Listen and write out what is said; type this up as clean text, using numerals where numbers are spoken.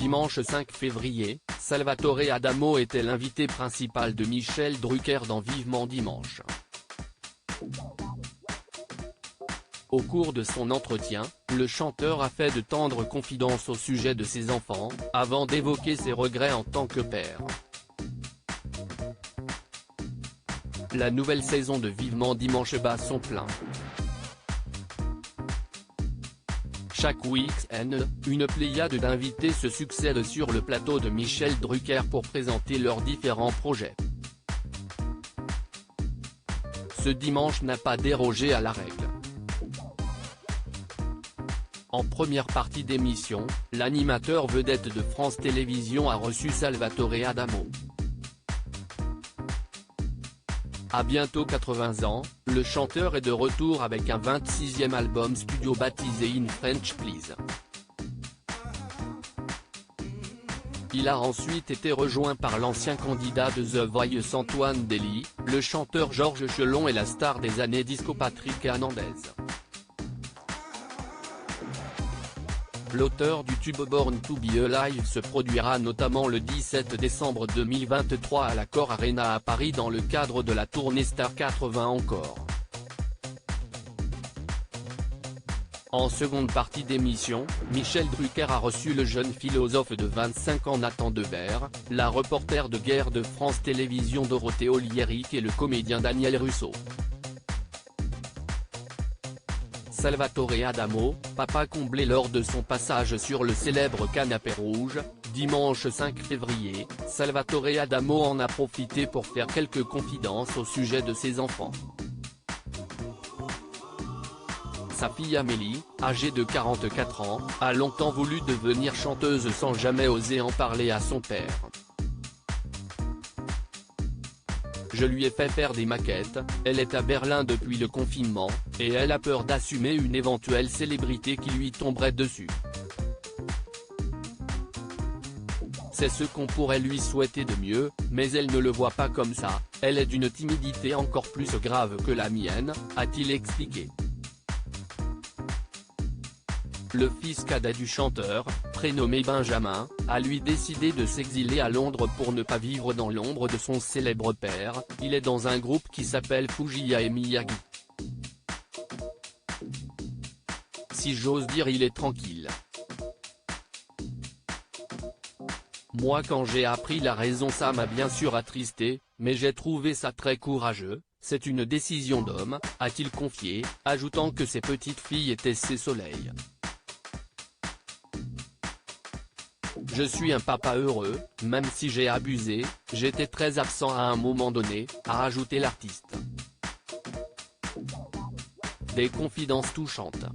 Dimanche 5 février, Salvatore Adamo était l'invité principal de Michel Drucker dans Vivement Dimanche. Au cours de son entretien, le chanteur a fait de tendres confidences au sujet de ses enfants, avant d'évoquer ses regrets en tant que père. La nouvelle saison de Vivement Dimanche bat son plein. Chaque week-end, une pléiade d'invités se succèdent sur le plateau de Michel Drucker pour présenter leurs différents projets. Ce dimanche n'a pas dérogé à la règle. En première partie d'émission, l'animateur vedette de France Télévisions a reçu Salvatore Adamo. À bientôt 80 ans, le chanteur est de retour avec un 26e album studio baptisé In French Please. Il a ensuite été rejoint par l'ancien candidat de The Voice Antoine Dely, le chanteur Georges Chelon et la star des années disco Patrick Hernandez. L'auteur du tube Born to Be Alive se produira notamment le 17 décembre 2023 à l'Accor Arena à Paris dans le cadre de la tournée Star 80 encore. En seconde partie d'émission, Michel Drucker a reçu le jeune philosophe de 25 ans Nathan Dever, la reporter de guerre de France Télévisions Dorothée Oliéric et le comédien Daniel Russo. Salvatore Adamo, papa comblé lors de son passage sur le célèbre canapé rouge, dimanche 5 février, Salvatore Adamo en a profité pour faire quelques confidences au sujet de ses enfants. Sa fille Amélie, âgée de 44 ans, a longtemps voulu devenir chanteuse sans jamais oser en parler à son père. Je lui ai fait faire des maquettes, elle est à Berlin depuis le confinement, et elle a peur d'assumer une éventuelle célébrité qui lui tomberait dessus. C'est ce qu'on pourrait lui souhaiter de mieux, mais elle ne le voit pas comme ça, elle est d'une timidité encore plus grave que la mienne, a-t-il expliqué. Le fils cadet du chanteur, prénommé Benjamin, a lui décidé de s'exiler à Londres pour ne pas vivre dans l'ombre de son célèbre père. Il est dans un groupe qui s'appelle Fujiya et Miyagi. Si j'ose dire, il est tranquille. Moi, quand j'ai appris la raison, ça m'a bien sûr attristé, mais j'ai trouvé ça très courageux, c'est une décision d'homme, a-t-il confié, ajoutant que ses petites filles étaient ses soleils. Je suis un papa heureux, même si j'ai abusé, j'étais très absent à un moment donné, a rajouté l'artiste. Des confidences touchantes.